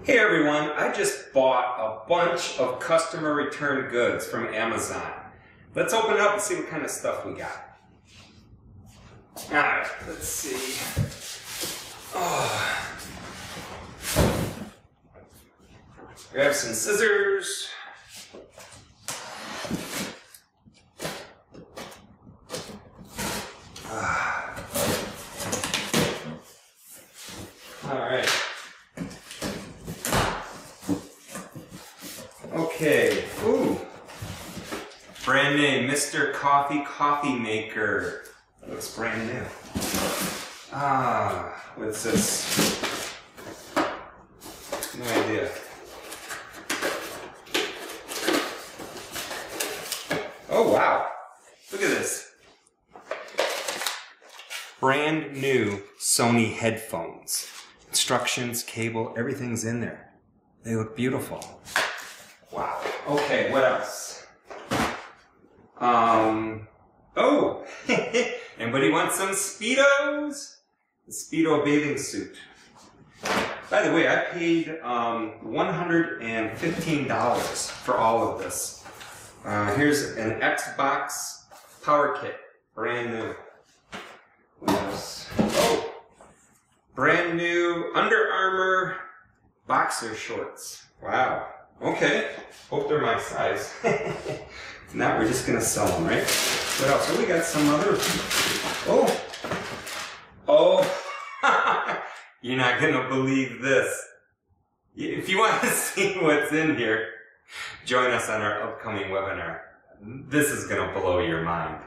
Hey everyone, I just bought a bunch of customer return goods from Amazon. Let's open it up and see what kind of stuff we got. Alright, let's see. Oh. Grab some scissors. Alright. Okay. Ooh. Brand name, Mr. Coffee Coffee Maker. That looks brand new. What's this? No idea. Oh wow. Look at this. Brand new Sony headphones. Instructions, cable, everything's in there. They look beautiful. Wow. Okay, what else? Oh! Anybody want some Speedos? The Speedo bathing suit. By the way, I paid $115 for all of this. Here's an Xbox power kit, brand new. What else? Oh! Brand new Under Armour boxer shorts. Wow. Okay. Hope they're my size. If not, we're just gonna sell them, right? What else? Oh, we got some other. Oh. Oh. You're not gonna believe this. If you want to see what's in here, join us on our upcoming webinar. This is gonna blow your mind.